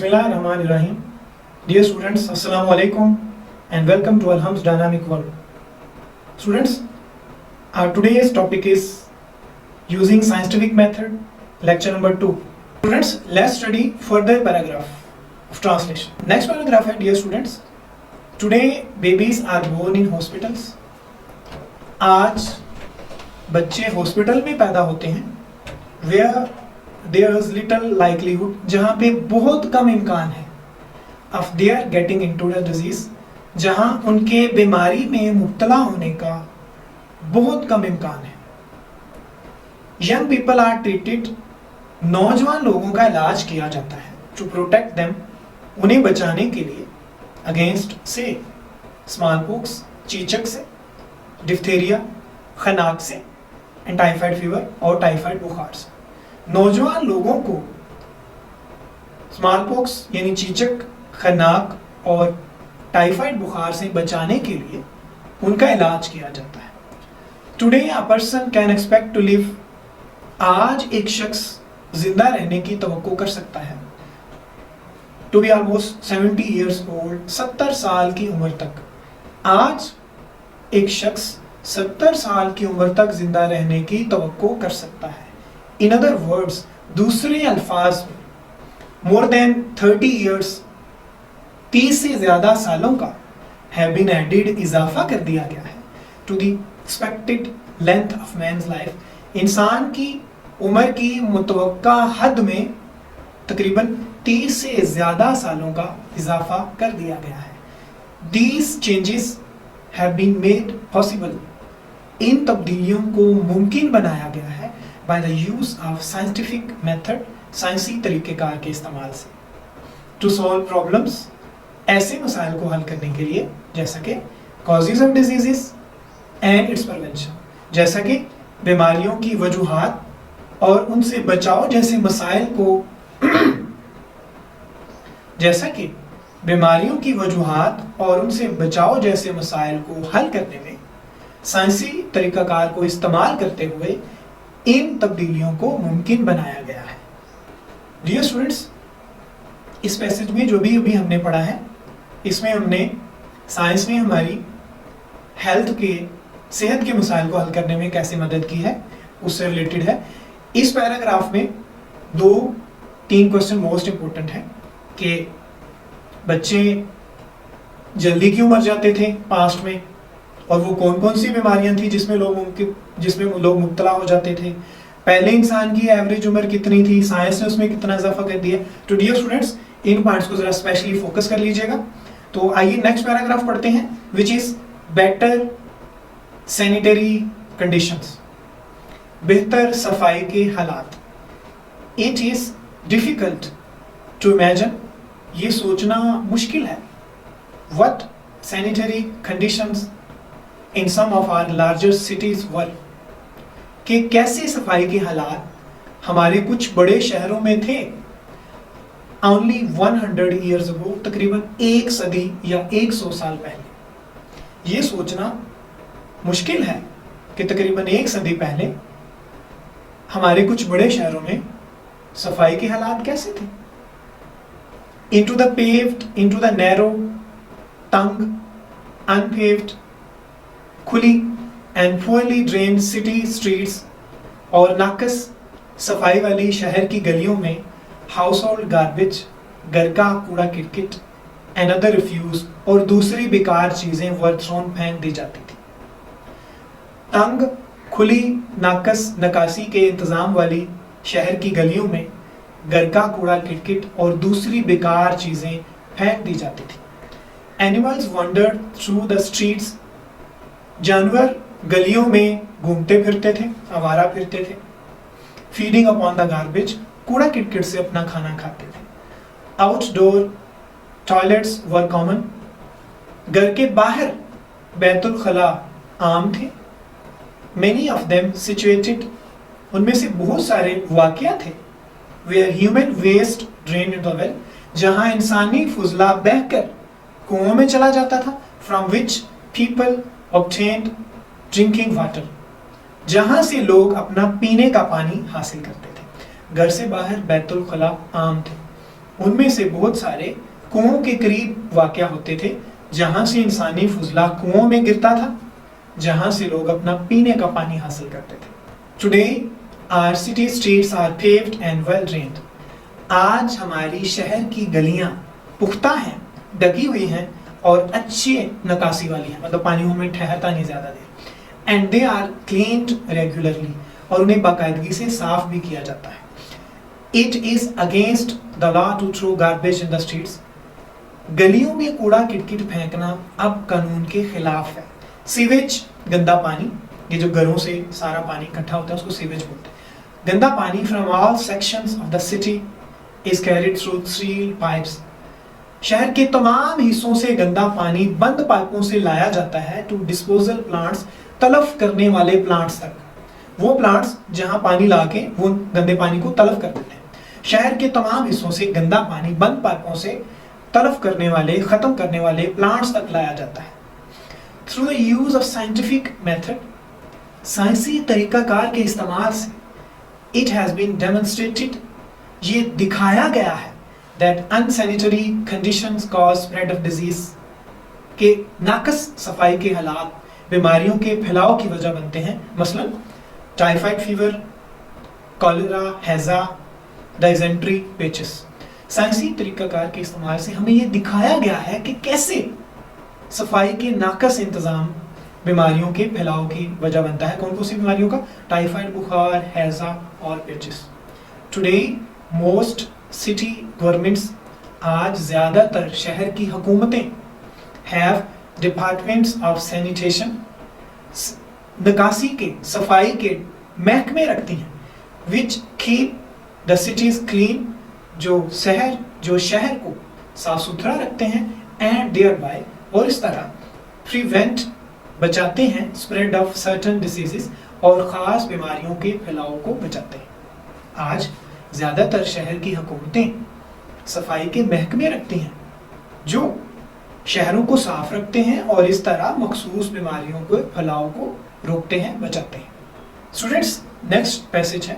Bismillahirrahmanirrahim. Dear students, Assalamu alaikum and welcome to Alham's Dynamic World. Students, our today's topic is using scientific method, lecture number 2. Students, let's study further paragraph of translation. Next paragraph है dear students. Today babies are born in hospitals. आज बच्चे hospital में पैदा होते हैं where there is little likelihood, जहाँ पे बहुत कम इम्कान है of their getting into the disease, जहाँ उनके बीमारी में मुब्तला होने का बहुत कम इम्कान है. Young people are treated, नौजवान लोगों का इलाज किया जाता है to protect them, उन्हें बचाने के लिए against से smallpox, चीचक से, डिप्थेरिया, खनाक से एंड टाइफाइड फीवर और टाइफाइड बुखार से. नौजवान लोगों को स्मॉलपॉक्स यानी चीचक, खनाक और टाइफाइड बुखार से बचाने के लिए उनका इलाज किया जाता है. Today a person can expect to live, आज एक शख्स जिंदा रहने की तवक्को कर सकता है to be almost 70 years old, 70 साल की उम्र तक. आज एक शख्स 70 साल की उम्र तक जिंदा रहने की तवक्को कर सकता है. इन अदर वर्ड्स, दूसरे अल्फाज में मोर देन 30 ईयर्स, 30 से ज्यादा सालों का हैव बीन एडेड, इजाफा कर दिया गया है to the expected length of man's life. इंसान की उम्र की मुतवक्का हद में तकरीबन 30 से ज्यादा सालों का इजाफा कर दिया गया है. These changes have been made possible, इन तब्दीलियों को मुमकिन बनाया गया है by the use of scientific method, साइंसी तरीक़ेकार के इस्तेमाल से. to solve problems, ऐसे मसाइल को हल करने के लिए, जैसा कि causes of diseases and its prevention, जैसा कि बीमारियों की वजूहात और उनसे बचाव जैसे मसाइल को जैसा कि बीमारियों की वजूहात और उनसे बचाव जैसे मसाइल को हल करने में साइंसी तरीक़ाकार को इस्तेमाल करते हुए इन तब्दीलियों को मुमकिन बनाया गया है. डियर स्टूडेंट्स, इस पैसेज में जो भी अभी हमने पढ़ा है, इसमें हमने साइंस में हमारी हेल्थ के, सेहत के मसाइल को हल करने में कैसे मदद की है उससे रिलेटेड है. इस पैराग्राफ में 2-3 क्वेश्चन मोस्ट इंपॉर्टेंट है कि बच्चे जल्दी क्यों मर जाते थे पास्ट में, और वो कौन कौन सी बीमारियां थी जिसमें लोग मुब्तला हो जाते थे. पहले इंसान की एवरेज उम्र कितनी थी, साइंस ने उसमें कितना इजाफा कर दिया. तो डियर स्टूडेंट्स, इन पॉइंट्स को जरा स्पेशली फोकस कर लीजिएगा. तो आइए नेक्स्ट पैराग्राफ पढ़ते हैं, which is better sanitary conditions, बेहतर सफाई के हालात. It is difficult to imagine, ये सोचना मुश्किल है, what sanitary conditions in some of our larger cities were, कि कैसे सफाई के हालात हमारे कुछ बड़े शहरों में थे ओनली 100 ईयर्स अगो, तकरीबन 1 सदी या 100 साल पहले. ये सोचना मुश्किल है कि तकरीबन 1 सदी पहले हमारे कुछ बड़े शहरों में सफाई के हालात कैसे थे. into the paved, into the narrow, tongue, unpaved, खुली and poorly drained city streets, और नाकस सफाई वाली शहर की गलियों में household garbage, घर का कूड़ा किटकिट, and other refuse, और दूसरी बेकार चीजें were thrown, फेंक दी जाती थी. तंग, खुली, नाकस नकासी के इंतजाम वाली शहर की गलियों में घर का कूड़ा किटकिट और दूसरी बेकार चीजें फेंक दी जाती थी. Animals wandered through the streets, जानवर गलियों में घूमते फिरते थे, आवारा फिरते थे. फीडिंग अपॉन द गार्बेज, कूड़ा किटकिट से अपना खाना खाते थे. आउटडोर टॉयलेट्स वर कॉमन, घर के बाहर बैतुल खला आम थे. मेनी ऑफ देम सिचुएटेड, उनमें से बहुत सारे वाक़या थे where human waste drain into the well, जहां इंसानी फुजला बहकर कुओं में चला जाता था. From which people obtained drinking water, जहां से लोग अपना पीने का पानी हासिल करते थे. घर से बाहर बैतुल खला आम थे. उनमें से बहुत सारे कुओं के करीब वाक़या होते थे, जहां से इंसानी फुजला कुओं में गिरता था, जहां से लोग अपना पीने का पानी हासिल करते थे। Today our city streets are paved and well drained. आज हमारी शहर की गलियां पुख्ता हैं, ढकी हुई हैं और अच्छे नकासी वाली हैं, मतलब पानी में ठहरता नहीं ज्यादा देर। And they are cleaned regularly, और उन्हें बाकायदगी से साफ भी किया जाता है। It is against the law to throw garbage in the streets. गलियों में कूड़ा किटकिट फेंकना अब कानून के खिलाफ है। सीवेज, गंदा पानी, ये जो घरों से सारा पानी इकट्ठा होता है उसको सीवेज बोलते हैं। गंदा पानी from all sections of the city is carried through sealed pipes. शहर के तमाम हिस्सों से गंदा पानी बंद पाइपों से लाया जाता है टू डिस्पोजल प्लांट्स, तलफ करने वाले प्लांट्स तक। वो प्लांट्स जहां पानी लाके वो गंदे पानी को तलफ कर देते हैं। शहर के तमाम हिस्सों से गंदा पानी बंद पाइपों से तलफ करने वाले, खत्म करने वाले प्लांट्स तक लाया जाता है। Through the use of scientific method, साइंसी तरीकाकार के इस्तेमाल से, इट हैज बीन डेमोन्स्ट्रेटेड, ये दिखाया गया है, that unsanitary conditions cause spread of disease, के नाकस सफाई के हालात बीमारियों के फैलाव की वजह बनते हैं। मसलन टाइफाइड फीवर, कॉलेरा, हैजा, डाइजेंट्री, पेचिस। साइंसी तरीकाकार के इस्तेमाल से हमें यह दिखाया गया है कि कैसे सफाई के नाकस इंतजाम बीमारियों के फैलाव की वजह बनता है। कौन कौन सी बीमारियों का? टाइफाइड, बुखार, हैजा और पेचिस। टुडे मोस्ट सिटी गवर्नमेंट्स, आज ज्यादातर शहर की हुकूमतें, हैव डिपार्टमेंट्स ऑफ सैनिटेशन, निकासी के, सफाई के महकमे रखती हैं, which keep the cities clean, जो शहर को साफ सुथरा रखते हैं, एंड देयर बाय, और इस तरह प्रिवेंट, बचाते हैं, स्प्रेड ऑफ सर्टन डिसीजेस, और खास बीमारियों के फैलाव को बचाते हैं। आज ज्यादातर शहर की हुकूमतें सफाई के महकमे रखती हैं, जो शहरों को साफ रखते हैं और इस तरह मखसूस बीमारियों के फैलाव को रोकते हैं, बचाते हैं। स्टूडेंट्स, नेक्स्ट पैसेज है,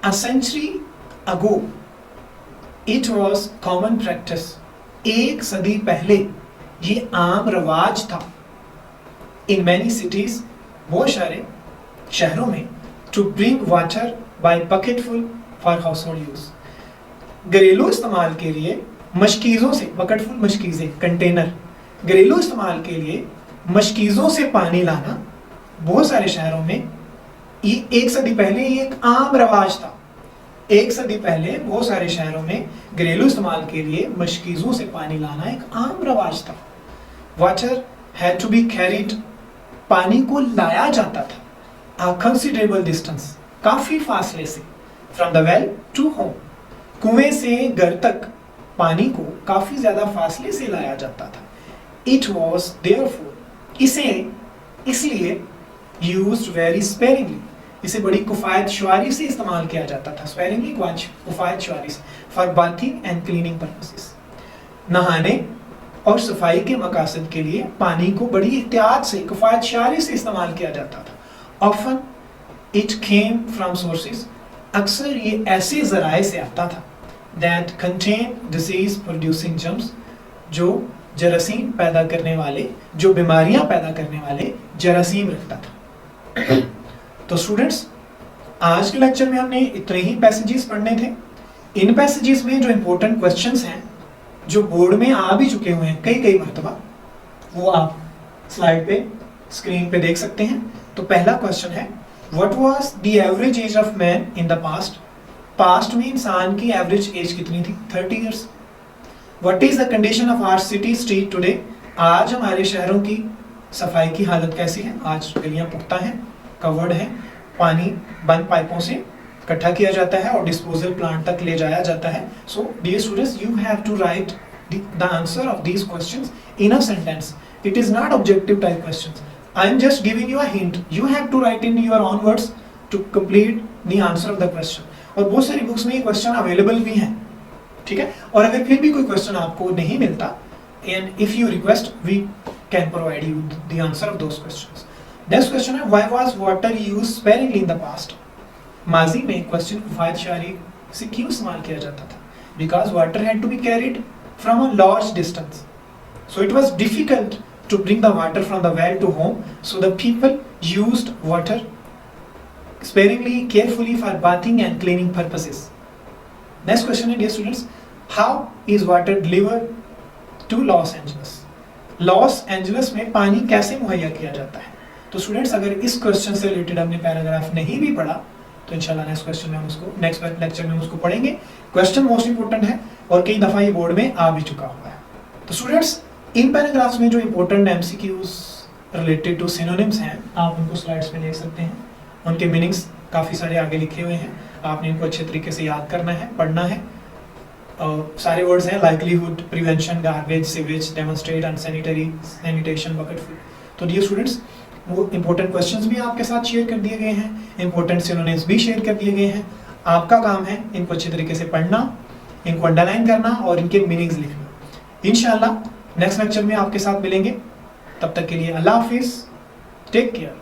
a century ago it was common practice. एक सदी पहले ये आम रवाज था, इन मैनी सिटीज, बहुत सारे शहरों में, to bring water by bucketful for household use. घरेलू इस्तेमाल के लिए मशकीज़ों से, बकेटफुल मशकीज़ें, कंटेनर, घरेलू इस्तेमाल के लिए मशकीज़ों से पानी लाना बहुत सारे शहरों में, ये एक सदी पहले ये एक आम रवाज था। एक सदी पहले बहुत सारे शहरों में घरेलू इस्तेमाल के लिए मशकीज़ों से पानी लाना एक आम रवाज था। Water had to be carried, पानी को लाया जाता था, अ कंसिडरेबल डिस्टेंस, काफी फासले से, from the well to home, कुएं से घर तक पानी को काफी ज्यादा फासले से लाया जाता था। इट वॉज देयरफॉर, इसलिए यूज्ड वेरी स्पेरिंगली, इसे बड़ी किफायत शुमारी से इस्तेमाल किया जाता था। स्पेरिंगली, किफायत शुमारी से, for bathing and cleaning purposes, नहाने और सफाई के मकासद के लिए पानी को बड़ी एहतियात से, किफायत शुमारी से इस्तेमाल किया जाता था। Often it came from sources, अक्सर ये ऐसे जराए से आता था, that contain disease producing germs, जो जरासीम पैदा करने वाले, जो बीमारियां पैदा करने वाले जरासीम रखता था। तो स्टूडेंट्स, आज के लेक्चर में हमने इतने ही पैसेजेस पढ़ने थे। इन पैसेजेस में जो इंपॉर्टेंट क्वेश्चंस हैं, जो बोर्ड में आ भी चुके हुए हैं कई मरतबा, वो आप स्लाइड पे, स्क्रीन पे देख सकते हैं। तो पहला क्वेश्चन है, what was the average age of man in the past? Past में इंसान की एवरेज एज कितनी थी? 30 years. What is the condition of our city street today? आज हमारे शहरों की सफाई की हालत कैसी है? आज गलियां पुख्ता हैं, कवर्ड है, पानी बंद पाइपों से इकट्ठा किया जाता है और डिस्पोजल प्लांट तक ले जाया जाता है। So dear students, you have to write the answer of these questions in a sentence. It is not objective type questions. I am just giving you a hint. You have to write in your own words to complete the answer of the question. और बहुत सारी books में ये question available भी हैं, ठीक है? और अगर फिर भी कोई क्वेश्चन आपको नहीं मिलता, and if you request, we can provide you the answer of those questions. Next question है, why was water used sparingly in the past? माजी में क्वेश्चन किफायत शारी से क्यों इस्तेमाल किया जाता था? because water had to be carried from a large distance. So it was difficult to bring the water from the well to home. So the people used water sparingly, carefully for bathing and cleaning purposes. Next question, dear students, how is water delivered to Los Angeles? Los Angeles में पानी कैसे मुहैया किया जाता है? तो students अगर इस क्वेश्चन से रिलेटेड हमने पैराग्राफ नहीं भी पढ़ा तो इंशाल्लाह नेक्स्ट लेक्चर में हम उसको पढ़ेंगे. क्वेश्चन मोस्ट इंपोर्टेंट है और कई दफा ये बोर्ड में आ भी चुका हुआ है. तो स्टूडेंट्स इन पैराग्राफ्स में जो important MCQs related to synonyms हैं आप उनको स्लाइड्स पे देख सकते हैं. उनके मीनिंग्स काफ़ी सारे आगे लिखे हुए हैं, आपने इनको अच्छे तरीके से याद करना है, पढ़ना है. सारे वर्ड्स हैं livelihood, prevention, garbage, sewage, demonstrate, unsanitary, sanitation, bucketful. तो डियर स्टूडेंट्स वो इंपॉर्टेंट क्वेश्चंस भी आपके साथ शेयर कर दिए गए हैं, इंपॉर्टेंट सिनोनिम्स भी शेयर कर दिए गए हैं. आपका काम है इनको अच्छे तरीके से पढ़ना, इनको अंडरलाइन करना और इनके मीनिंग्स लिखना. इंशाल्लाह नेक्स्ट लेक्चर में आपके साथ मिलेंगे. तब तक के लिए अल्लाह हाफिज़, टेक केयर.